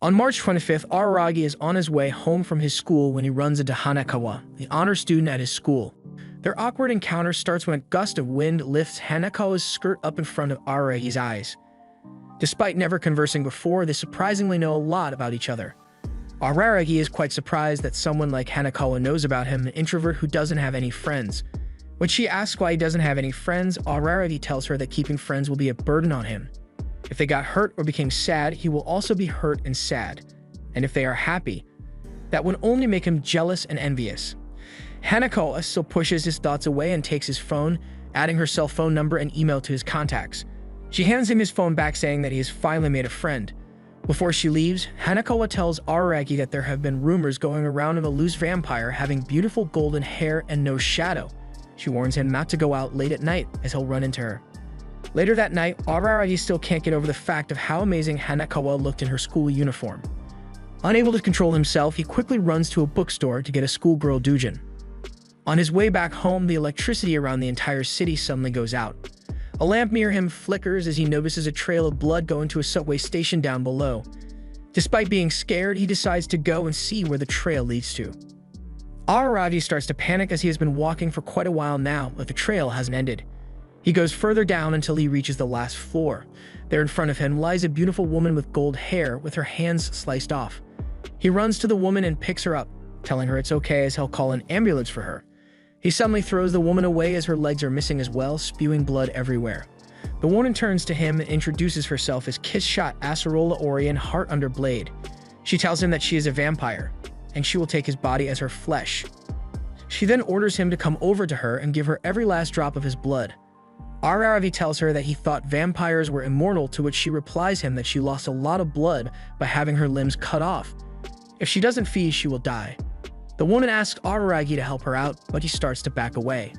On March 25th, Araragi is on his way home from his school when he runs into Hanekawa, the honor student at his school. Their awkward encounter starts when a gust of wind lifts Hanekawa's skirt up in front of Araragi's eyes. Despite never conversing before, they surprisingly know a lot about each other. Araragi is quite surprised that someone like Hanekawa knows about him, an introvert who doesn't have any friends. When she asks why he doesn't have any friends, Araragi tells her that keeping friends will be a burden on him. If they got hurt or became sad, he will also be hurt and sad. And if they are happy, that would only make him jealous and envious. Hanekawa still pushes his thoughts away and takes his phone, adding her cell phone number and email to his contacts. She hands him his phone back, saying that he has finally made a friend. Before she leaves, Hanekawa tells Araragi that there have been rumors going around of a loose vampire having beautiful golden hair and no shadow. She warns him not to go out late at night, as he'll run into her. Later that night, Araragi still can't get over the fact of how amazing Hanekawa looked in her school uniform. Unable to control himself, he quickly runs to a bookstore to get a schoolgirl doujin. On his way back home, the electricity around the entire city suddenly goes out. A lamp near him flickers as he notices a trail of blood going to a subway station down below. Despite being scared, he decides to go and see where the trail leads to. Araragi starts to panic as he has been walking for quite a while now, but the trail hasn't ended. He goes further down until he reaches the last floor. There in front of him lies a beautiful woman with gold hair with her hands sliced off. He runs to the woman and picks her up, telling her it's okay as he'll call an ambulance for her. He suddenly throws the woman away as her legs are missing as well, spewing blood everywhere. The woman turns to him and introduces herself as Kiss Shot Acerola Orion Heart Under Blade. She tells him that she is a vampire, and she will take his body as her flesh. She then orders him to come over to her and give her every last drop of his blood. Araragi tells her that he thought vampires were immortal, to which she replies him that she lost a lot of blood by having her limbs cut off. If she doesn't feed, she will die. The woman asks Araragi to help her out, but he starts to back away.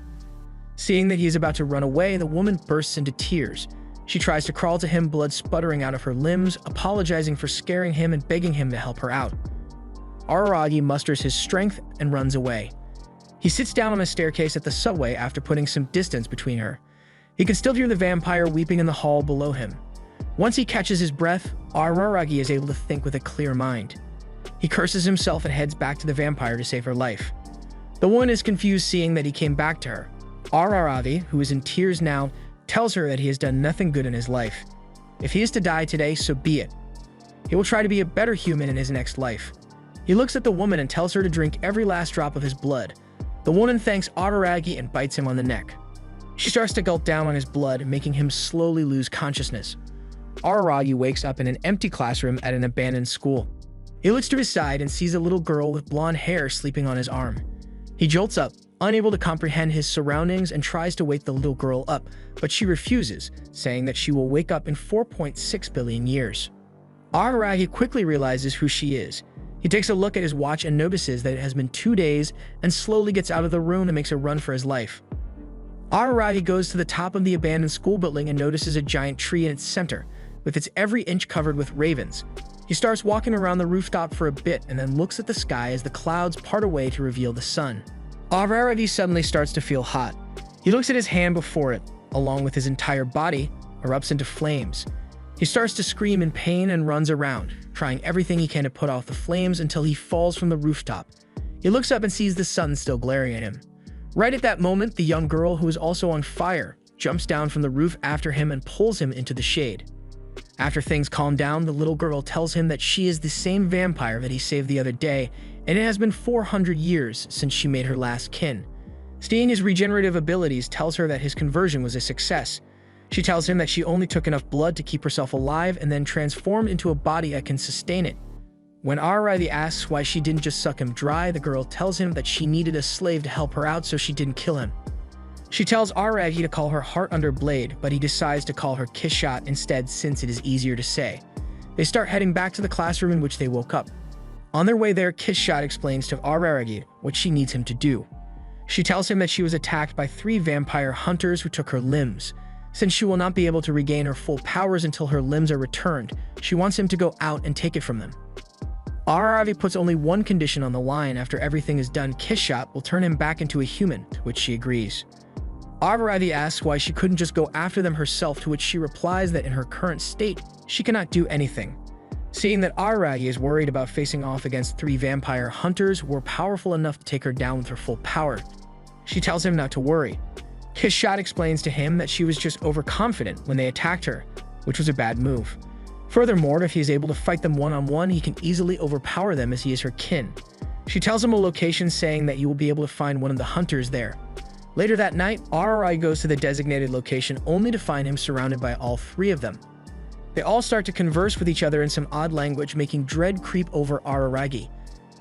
Seeing that he is about to run away, the woman bursts into tears. She tries to crawl to him, blood sputtering out of her limbs, apologizing for scaring him and begging him to help her out. Araragi musters his strength and runs away. He sits down on a staircase at the subway after putting some distance between her. He can still hear the vampire weeping in the hall below him. Once he catches his breath, Araragi is able to think with a clear mind. He curses himself and heads back to the vampire to save her life. The woman is confused seeing that he came back to her. Araragi, who is in tears now, tells her that he has done nothing good in his life. If he is to die today, so be it. He will try to be a better human in his next life. He looks at the woman and tells her to drink every last drop of his blood. The woman thanks Araragi and bites him on the neck. She starts to gulp down on his blood, making him slowly lose consciousness. Araragi wakes up in an empty classroom at an abandoned school. He looks to his side and sees a little girl with blonde hair sleeping on his arm. He jolts up, unable to comprehend his surroundings, and tries to wake the little girl up, but she refuses, saying that she will wake up in 4.6 billion years. Araragi quickly realizes who she is. He takes a look at his watch and notices that it has been 2 days, and slowly gets out of the room and makes a run for his life. Araragi goes to the top of the abandoned school building and notices a giant tree in its center, with its every inch covered with ravens. He starts walking around the rooftop for a bit and then looks at the sky as the clouds part away to reveal the sun. Araragi suddenly starts to feel hot. He looks at his hand before it, along with his entire body, erupts into flames. He starts to scream in pain and runs around, trying everything he can to put off the flames until he falls from the rooftop. He looks up and sees the sun still glaring at him. Right at that moment, the young girl, who is also on fire, jumps down from the roof after him and pulls him into the shade. After things calm down, the little girl tells him that she is the same vampire that he saved the other day, and it has been 400 years since she made her last kin. Seeing his regenerative abilities tells her that his conversion was a success. She tells him that she only took enough blood to keep herself alive and then transformed into a body that can sustain it. When Araragi asks why she didn't just suck him dry, the girl tells him that she needed a slave to help her out, so she didn't kill him. She tells Araragi to call her Heart Under Blade, but he decides to call her Kiss Shot instead since it is easier to say. They start heading back to the classroom in which they woke up. On their way there, Kiss Shot explains to Araragi what she needs him to do. She tells him that she was attacked by 3 vampire hunters who took her limbs. Since she will not be able to regain her full powers until her limbs are returned, she wants him to go out and take it from them. Araragi puts only one condition on the line. After everything is done, Kiss Shot will turn him back into a human, to which she agrees. Araragi asks why she couldn't just go after them herself, to which she replies that in her current state, she cannot do anything. Seeing that Araragi is worried about facing off against 3 vampire hunters who were powerful enough to take her down with her full power, she tells him not to worry. Kishshot explains to him that she was just overconfident when they attacked her, which was a bad move. Furthermore, if he is able to fight them one-on-one, he can easily overpower them as he is her kin. She tells him a location, saying that you will be able to find one of the hunters there. Later that night, Araragi goes to the designated location only to find him surrounded by all 3 of them. They all start to converse with each other in some odd language, making dread creep over Araragi.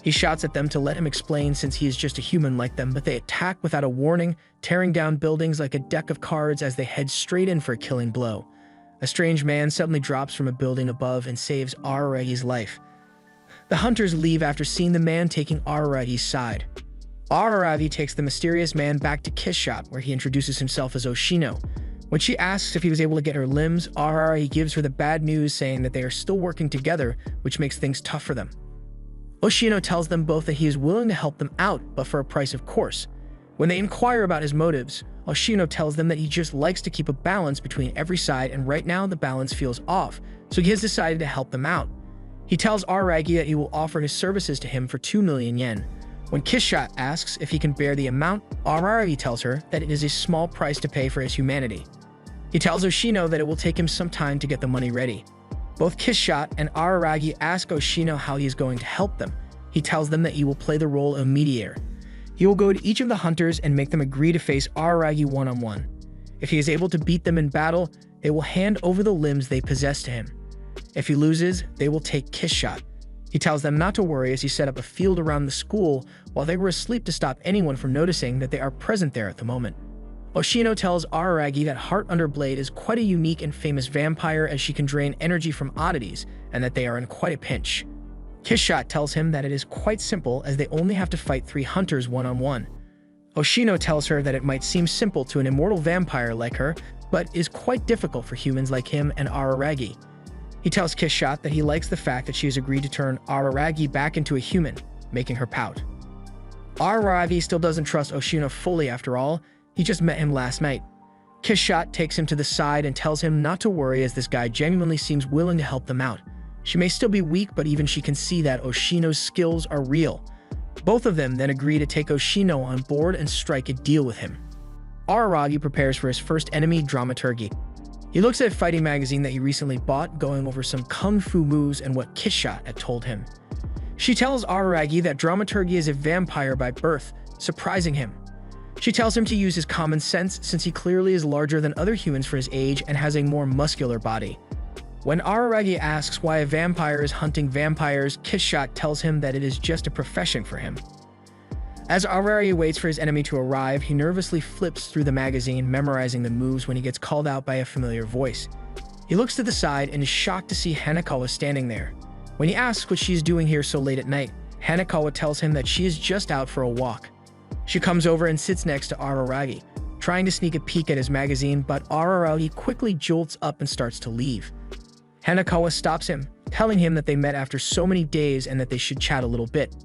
He shouts at them to let him explain since he is just a human like them, but they attack without a warning, tearing down buildings like a deck of cards as they head straight in for a killing blow. A strange man suddenly drops from a building above and saves Araragi's life. The hunters leave after seeing the man taking Araragi's side. Araragi takes the mysterious man back to Kishshot, where he introduces himself as Oshino. When she asks if he was able to get her limbs, Araragi gives her the bad news, saying that they are still working together, which makes things tough for them. Oshino tells them both that he is willing to help them out, but for a price, of course. When they inquire about his motives, Oshino tells them that he just likes to keep a balance between every side, and right now the balance feels off, so he has decided to help them out. He tells Araragi that he will offer his services to him for 2 million yen. When Kishshot asks if he can bear the amount, Araragi tells her that it is a small price to pay for his humanity. He tells Oshino that it will take him some time to get the money ready. Both Kishshot and Araragi ask Oshino how he is going to help them. He tells them that he will play the role of a mediator. He will go to each of the hunters and make them agree to face Araragi one-on-one. If he is able to beat them in battle, they will hand over the limbs they possess to him. If he loses, they will take Kishshot. He tells them not to worry as he set up a field around the school while they were asleep to stop anyone from noticing that they are present there at the moment. Oshino tells Araragi that Heart Underblade is quite a unique and famous vampire, as she can drain energy from oddities, and that they are in quite a pinch. Kishshot tells him that it is quite simple, as they only have to fight 3 hunters one-on-one. Oshino tells her that it might seem simple to an immortal vampire like her, but is quite difficult for humans like him and Araragi. He tells Kishshot that he likes the fact that she has agreed to turn Araragi back into a human, making her pout. Araragi still doesn't trust Oshino fully after all. He just met him last night. Kishshot takes him to the side and tells him not to worry, as this guy genuinely seems willing to help them out. She may still be weak, but even she can see that Oshino's skills are real. Both of them then agree to take Oshino on board and strike a deal with him. Araragi prepares for his first enemy, Dramaturgy. He looks at a fighting magazine that he recently bought, going over some kung fu moves and what Kishshot had told him. She tells Araragi that Dramaturgy is a vampire by birth, surprising him. She tells him to use his common sense, since he clearly is larger than other humans for his age and has a more muscular body. When Araragi asks why a vampire is hunting vampires, Kishshot tells him that it is just a profession for him. As Araragi waits for his enemy to arrive, he nervously flips through the magazine, memorizing the moves, when he gets called out by a familiar voice. He looks to the side and is shocked to see Hanekawa standing there. When he asks what she is doing here so late at night, Hanekawa tells him that she is just out for a walk. She comes over and sits next to Araragi, trying to sneak a peek at his magazine, but Araragi quickly jolts up and starts to leave. Hanekawa stops him, telling him that they met after so many days and that they should chat a little bit.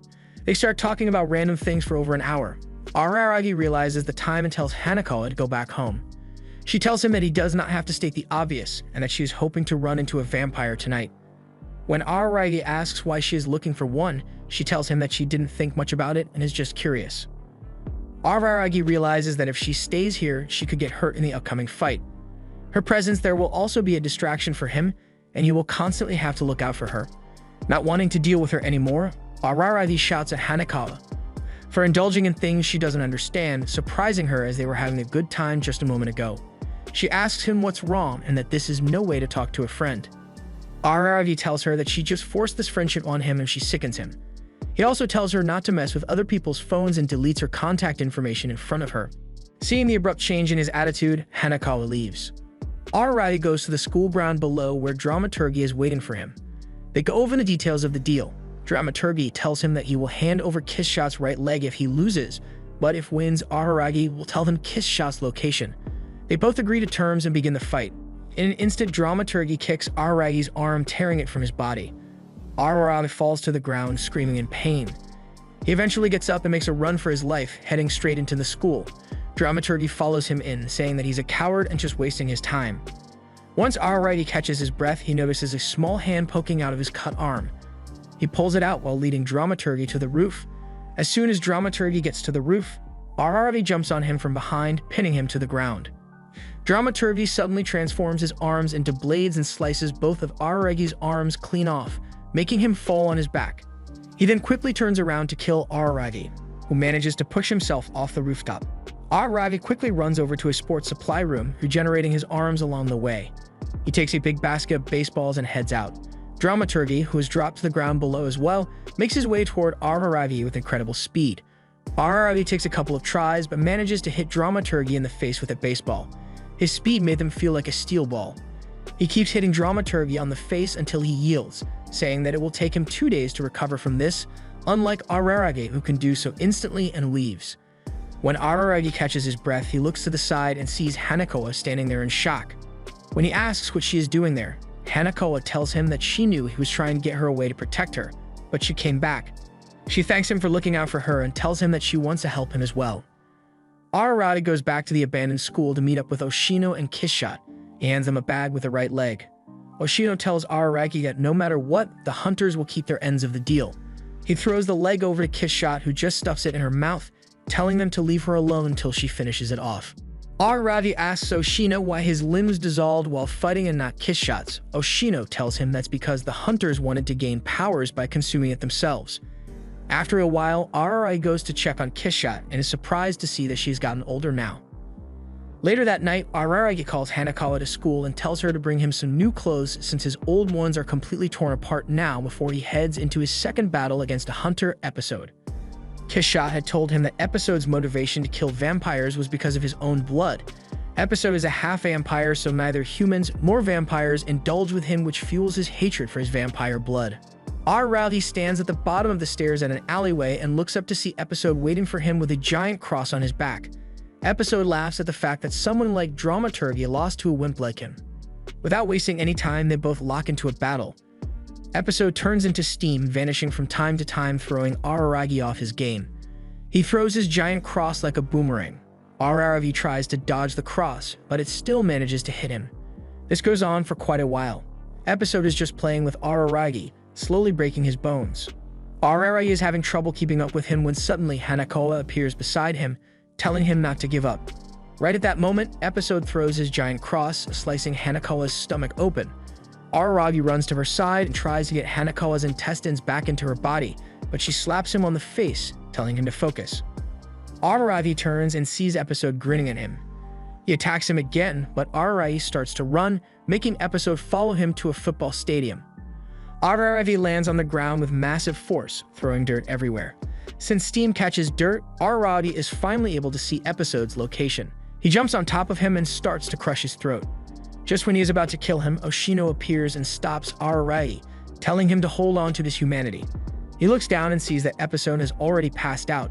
They start talking about random things for over an hour. Araragi realizes the time and tells Hanekawa to go back home. She tells him that he does not have to state the obvious, and that she is hoping to run into a vampire tonight. When Araragi asks why she is looking for one, she tells him that she didn't think much about it and is just curious. Araragi realizes that if she stays here, she could get hurt in the upcoming fight. Her presence there will also be a distraction for him, and he will constantly have to look out for her. Not wanting to deal with her anymore, Araragi shouts at Hanekawa for indulging in things she doesn't understand, surprising her as they were having a good time just a moment ago. She asks him what's wrong and that this is no way to talk to a friend. Araragi tells her that she just forced this friendship on him and she sickens him. He also tells her not to mess with other people's phones and deletes her contact information in front of her. Seeing the abrupt change in his attitude, Hanekawa leaves. Araragi goes to the school ground below, where Dramaturgy is waiting for him. They go over the details of the deal. Dramaturgy tells him that he will hand over Kishshot's right leg if he loses, but if wins, Araragi will tell them Kishshot's location. They both agree to terms and begin the fight. In an instant, Dramaturgy kicks Araragi's arm, tearing it from his body. Araragi falls to the ground, screaming in pain. He eventually gets up and makes a run for his life, heading straight into the school. Dramaturgy follows him in, saying that he's a coward and just wasting his time. Once Araragi catches his breath, he notices a small hand poking out of his cut arm. He pulls it out while leading Dramaturgy to the roof. As soon as Dramaturgy gets to the roof, Araragi jumps on him from behind, pinning him to the ground. Dramaturgy suddenly transforms his arms into blades and slices both of Araragi's arms clean off, making him fall on his back. He then quickly turns around to kill Araragi, who manages to push himself off the rooftop. Araragi quickly runs over to a sports supply room, regenerating his arms along the way. He takes a big basket of baseballs and heads out. Dramaturgy, who is dropped to the ground below as well, makes his way toward Araragi with incredible speed. Araragi takes a couple of tries, but manages to hit Dramaturgy in the face with a baseball. His speed made them feel like a steel ball. He keeps hitting Dramaturgy on the face until he yields, saying that it will take him 2 days to recover from this, unlike Araragi, who can do so instantly and leaves. When Araragi catches his breath, he looks to the side and sees Hanako standing there in shock. When he asks what she is doing there, Hanako tells him that she knew he was trying to get her away to protect her, but she came back. She thanks him for looking out for her and tells him that she wants to help him as well. Araragi goes back to the abandoned school to meet up with Oshino and Kissshot. He hands him a bag with a right leg. Oshino tells Araragi that no matter what, the hunters will keep their ends of the deal. He throws the leg over to Kissshot, who just stuffs it in her mouth, telling them to leave her alone until she finishes it off. Araragi asks Oshino why his limbs dissolved while fighting and not Kissshot's. Oshino tells him that's because the hunters wanted to gain powers by consuming it themselves. After a while, Araragi goes to check on Kissshot and is surprised to see that she's gotten older now. Later that night, Araragi calls Hanako to school and tells her to bring him some new clothes since his old ones are completely torn apart now before he heads into his second battle against a hunter, Episode. Kissshot had told him that Episode's motivation to kill vampires was because of his own blood. Episode is a half-vampire, so neither humans nor vampires indulge with him, which fuels his hatred for his vampire blood. Araragi stands at the bottom of the stairs at an alleyway and looks up to see Episode waiting for him with a giant cross on his back. Episode laughs at the fact that someone like Dramaturgy lost to a wimp like him. Without wasting any time, they both lock into a battle. Episode turns into steam, vanishing from time to time, throwing Araragi off his game. He throws his giant cross like a boomerang. Araragi tries to dodge the cross, but it still manages to hit him. This goes on for quite a while. Episode is just playing with Araragi, slowly breaking his bones. Araragi is having trouble keeping up with him when suddenly Hanako appears beside him, telling him not to give up. Right at that moment, Episode throws his giant cross, slicing Hanako's stomach open. Araragi runs to her side and tries to get Hanako's intestines back into her body, but she slaps him on the face, telling him to focus. Araragi turns and sees Episode grinning at him. He attacks him again, but Araragi starts to run, making Episode follow him to a football stadium. Araragi lands on the ground with massive force, throwing dirt everywhere. Since steam catches dirt, Araragi is finally able to see Episode's location. He jumps on top of him and starts to crush his throat. Just when he is about to kill him, Oshino appears and stops Araragi, telling him to hold on to his humanity. He looks down and sees that Episode has already passed out.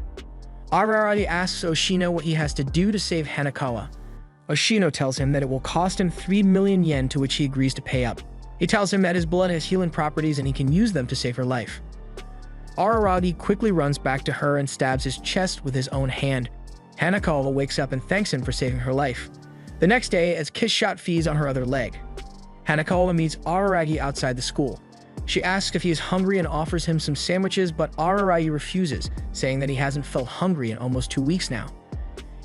Araragi asks Oshino what he has to do to save Hanako. Oshino tells him that it will cost him 3 million yen, to which he agrees to pay up. He tells him that his blood has healing properties and he can use them to save her life. Araragi quickly runs back to her and stabs his chest with his own hand. Hanako wakes up and thanks him for saving her life. The next day, as Kissshot feeds on her other leg, Hanako meets Araragi outside the school. She asks if he is hungry and offers him some sandwiches, but Araragi refuses, saying that he hasn't felt hungry in almost 2 weeks now.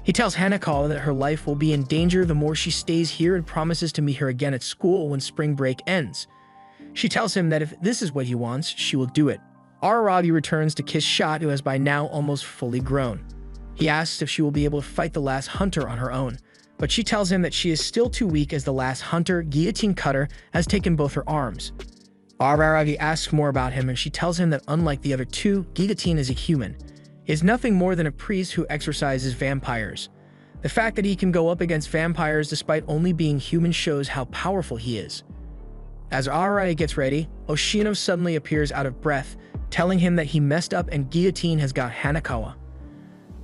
He tells Hanako that her life will be in danger the more she stays here and promises to meet her again at school when spring break ends. She tells him that if this is what he wants, she will do it. Araragi returns to Kissshot, who has by now almost fully grown. He asks if she will be able to fight the last hunter on her own, but she tells him that she is still too weak as the last hunter, Guillotine Cutter, has taken both her arms. Araragi asks more about him and she tells him that unlike the other two, Guillotine is a human. He is nothing more than a priest who exorcises vampires. The fact that he can go up against vampires despite only being human shows how powerful he is. As Araragi gets ready, Oshino suddenly appears out of breath, telling him that he messed up and Guillotine has got Hanako.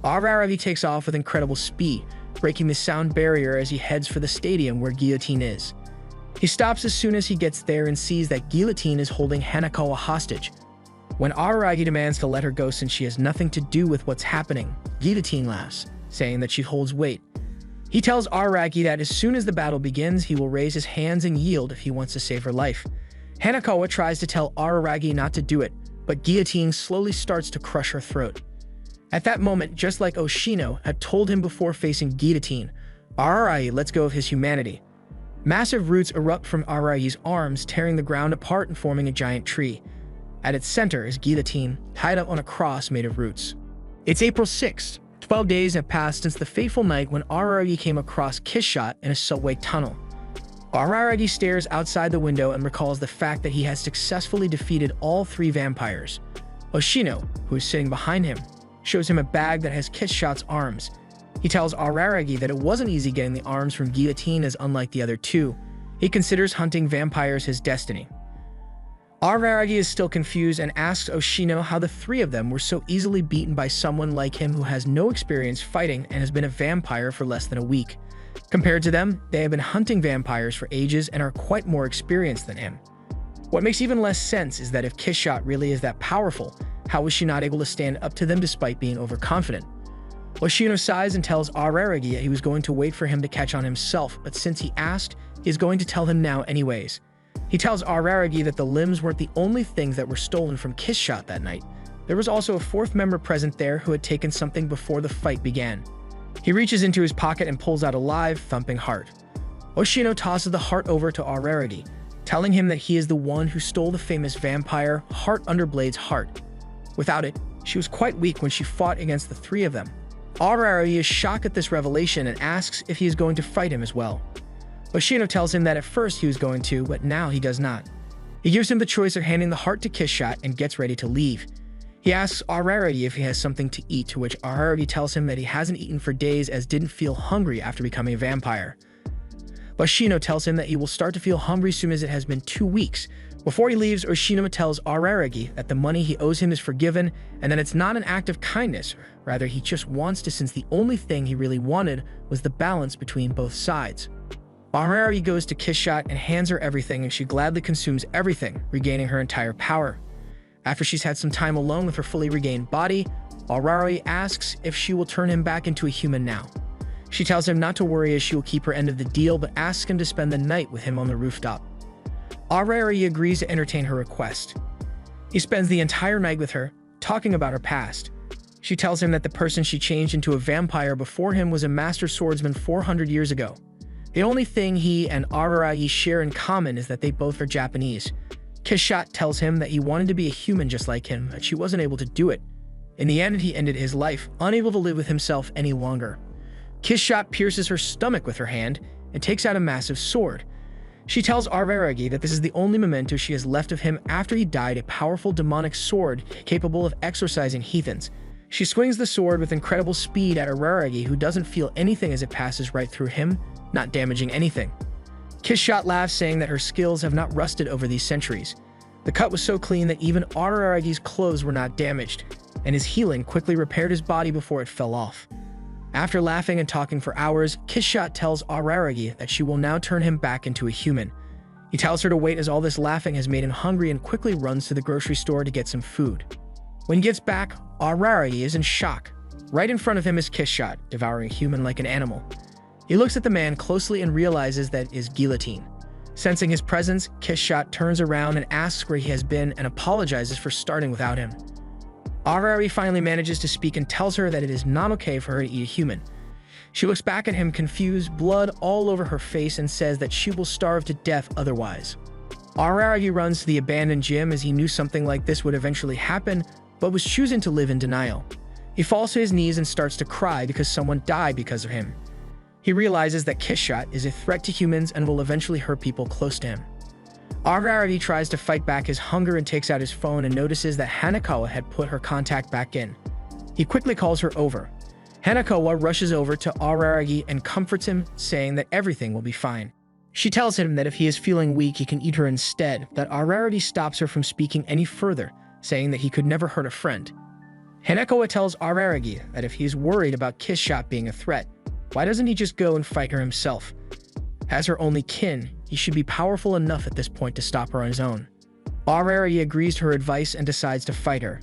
Araragi takes off with incredible speed, breaking the sound barrier as he heads for the stadium where Guillotine is. He stops as soon as he gets there and sees that Guillotine is holding Hanako hostage. When Araragi demands to let her go since she has nothing to do with what's happening, Guillotine laughs, saying that she holds weight. He tells Araragi that as soon as the battle begins, he will raise his hands and yield if he wants to save her life. Hanakawa tries to tell Araragi not to do it, but guillotine slowly starts to crush her throat. At that moment, just like Oshino had told him before facing guillotine, Araragi lets go of his humanity. Massive roots erupt from Araragi's arms, tearing the ground apart and forming a giant tree. At its center is guillotine, tied up on a cross made of roots. It's April 6th. 12 days have passed since the fateful night when Araragi came across Kissshot in a subway tunnel. Araragi stares outside the window and recalls the fact that he has successfully defeated all 3 vampires. Oshino, who is sitting behind him, shows him a bag that has Kissshot's arms. He tells Araragi that it wasn't easy getting the arms from guillotine, as unlike the other 2, he considers hunting vampires his destiny. Araragi is still confused and asks Oshino how the 3 of them were so easily beaten by someone like him who has no experience fighting and has been a vampire for less than a week. Compared to them, they have been hunting vampires for ages and are quite more experienced than him. What makes even less sense is that if Kissshot really is that powerful, how was she not able to stand up to them despite being overconfident? Oshino sighs and tells Araragi that he was going to wait for him to catch on himself, but since he asked, he is going to tell him now anyways. He tells Araragi that the limbs weren't the only things that were stolen from Kissshot that night. There was also a 4th member present there who had taken something before the fight began. He reaches into his pocket and pulls out a live, thumping heart. Oshino tosses the heart over to Araragi, telling him that he is the one who stole the famous vampire Heart Underblade's heart. Without it, she was quite weak when she fought against the 3 of them. Araragi is shocked at this revelation and asks if he is going to fight him as well. Oshino tells him that at first he was going to, but now he does not. He gives him the choice of handing the heart to Kissshot and gets ready to leave. He asks Araragi if he has something to eat, to which Araragi tells him that he hasn't eaten for days as didn't feel hungry after becoming a vampire. Oshino tells him that he will start to feel hungry soon as it has been 2 weeks. Before he leaves, Oshino tells Araragi that the money he owes him is forgiven and that it's not an act of kindness, rather he just wants to, since the only thing he really wanted was the balance between both sides. Araragi goes to Kissshot and hands her everything, and she gladly consumes everything, regaining her entire power. After she's had some time alone with her fully regained body, Araragi asks if she will turn him back into a human now. She tells him not to worry as she will keep her end of the deal, but asks him to spend the night with him on the rooftop. Araragi agrees to entertain her request. He spends the entire night with her, talking about her past. She tells him that the person she changed into a vampire before him was a master swordsman 400 years ago. The only thing he and Araragi share in common is that they both are Japanese. Kissshot tells him that he wanted to be a human just like him, but she wasn't able to do it. In the end, he ended his life, unable to live with himself any longer. Kissshot pierces her stomach with her hand and takes out a massive sword. She tells Araragi that this is the only memento she has left of him after he died, a powerful demonic sword capable of exorcising heathens. She swings the sword with incredible speed at Araragi, who doesn't feel anything as it passes right through him, not damaging anything. Kissshot laughs, saying that her skills have not rusted over these centuries. The cut was so clean that even Araragi's clothes were not damaged, and his healing quickly repaired his body before it fell off. After laughing and talking for hours, Kissshot tells Araragi that she will now turn him back into a human. He tells her to wait as all this laughing has made him hungry and quickly runs to the grocery store to get some food. When he gets back, Araragi is in shock. Right in front of him is Kissshot, devouring a human like an animal. He looks at the man closely and realizes that it is guillotine. Sensing his presence, Kissshot turns around and asks where he has been and apologizes for starting without him. Araragi finally manages to speak and tells her that it is not okay for her to eat a human. She looks back at him confused, blood all over her face, and says that she will starve to death otherwise. Araragi runs to the abandoned gym as he knew something like this would eventually happen, but was choosing to live in denial. He falls to his knees and starts to cry because someone died because of him. He realizes that Kissshot is a threat to humans and will eventually hurt people close to him. Araragi tries to fight back his hunger and takes out his phone and notices that Hanakawa had put her contact back in. He quickly calls her over. Hanakawa rushes over to Araragi and comforts him, saying that everything will be fine. She tells him that if he is feeling weak, he can eat her instead, but Araragi stops her from speaking any further, saying that he could never hurt a friend. Hanakawa tells Araragi that if he is worried about Kissshot being a threat, why doesn't he just go and fight her himself? As her only kin, he should be powerful enough at this point to stop her on his own. Araragi agrees to her advice and decides to fight her.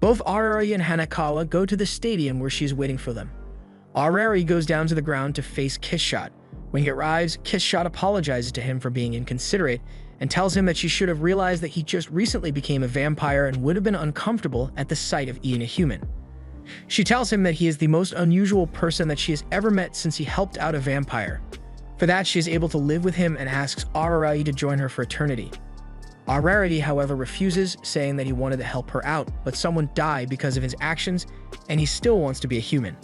Both Araragi and Hanakawa go to the stadium where she is waiting for them. Araragi goes down to the ground to face Kiss Shot. When he arrives, Kiss Shot apologizes to him for being inconsiderate and tells him that she should have realized that he just recently became a vampire and would have been uncomfortable at the sight of eating a human. She tells him that he is the most unusual person that she has ever met since he helped out a vampire. For that, she is able to live with him and asks Araragi to join her for eternity. Araragi, however, refuses, saying that he wanted to help her out, but someone died because of his actions, and he still wants to be a human.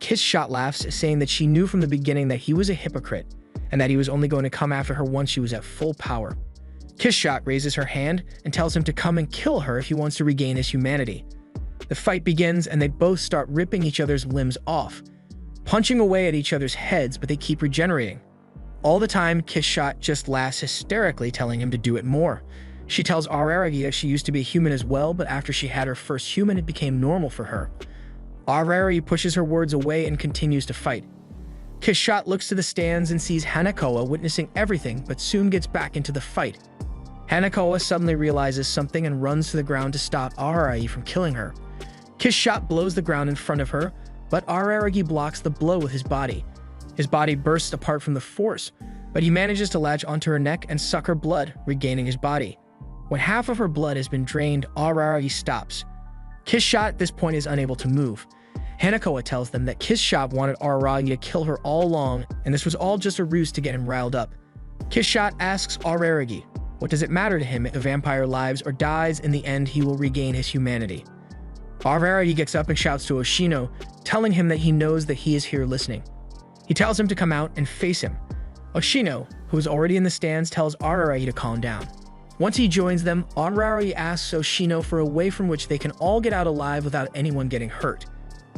Kiss Shot laughs, saying that she knew from the beginning that he was a hypocrite, and that he was only going to come after her once she was at full power. Kiss Shot raises her hand and tells him to come and kill her if he wants to regain his humanity. The fight begins, and they both start ripping each other's limbs off, punching away at each other's heads, but they keep regenerating. All the time, Kiss Shot just laughs hysterically, telling him to do it more. She tells Araragi that she used to be a human as well, but after she had her first human, it became normal for her. Araragi pushes her words away and continues to fight. Kiss Shot looks to the stands and sees Hanakoa witnessing everything, but soon gets back into the fight. Hanakoa suddenly realizes something and runs to the ground to stop Araragi from killing her. Kiss Shot blows the ground in front of her, but Araragi blocks the blow with his body. His body bursts apart from the force, but he manages to latch onto her neck and suck her blood, regaining his body. When half of her blood has been drained, Araragi stops. Kiss Shot at this point is unable to move. Hanakoa tells them that Kiss Shot wanted Araragi to kill her all along, and this was all just a ruse to get him riled up. Kiss Shot asks Araragi, what does it matter to him if a vampire lives or dies? In the end, he will regain his humanity. Araragi gets up and shouts to Oshino, telling him that he knows that he is here listening. He tells him to come out and face him. Oshino, who is already in the stands, tells Araragi to calm down. Once he joins them, Araragi asks Oshino for a way from which they can all get out alive without anyone getting hurt.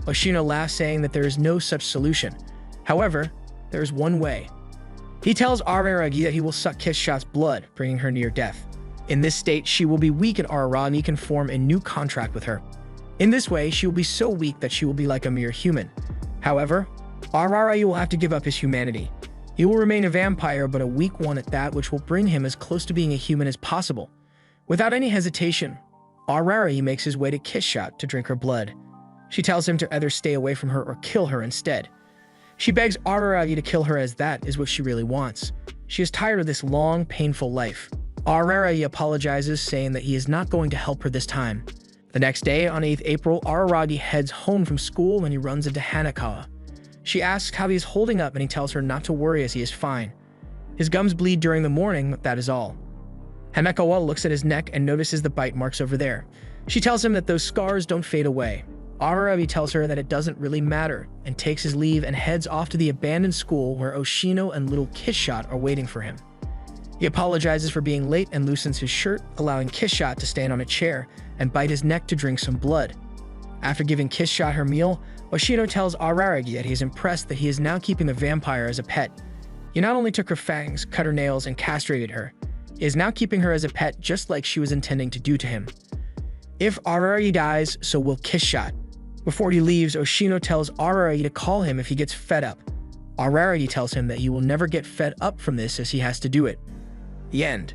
Oshino laughs, saying that there is no such solution. However, there is one way. He tells Araragi that he will suck Kiss Shot's blood, bringing her near death. In this state, she will be weak and Araragi can form a new contract with her. In this way, she will be so weak that she will be like a mere human. However, Araragi will have to give up his humanity. He will remain a vampire, but a weak one at that, which will bring him as close to being a human as possible. Without any hesitation, Araragi makes his way to Kiss Shot to drink her blood. She tells him to either stay away from her or kill her instead. She begs Araragi to kill her, as that is what she really wants. She is tired of this long, painful life. Araragi apologizes, saying that he is not going to help her this time. The next day, on 8th April, Araragi heads home from school when he runs into Hanakoa. She asks how he is holding up, and he tells her not to worry as he is fine. His gums bleed during the morning, but that is all. Hanakoa looks at his neck and notices the bite marks over there. She tells him that those scars don't fade away. Araragi tells her that it doesn't really matter, and takes his leave and heads off to the abandoned school where Oshino and little Kiss Shot are waiting for him. He apologizes for being late and loosens his shirt, allowing Kiss Shot to stand on a chair and bite his neck to drink some blood. After giving Kiss Shot her meal, Oshino tells Araragi that he is impressed that he is now keeping the vampire as a pet. He not only took her fangs, cut her nails, and castrated her, he is now keeping her as a pet just like she was intending to do to him. If Araragi dies, so will Kiss Shot. Before he leaves, Oshino tells Araragi to call him if he gets fed up. Araragi tells him that he will never get fed up from this as he has to do it. The end.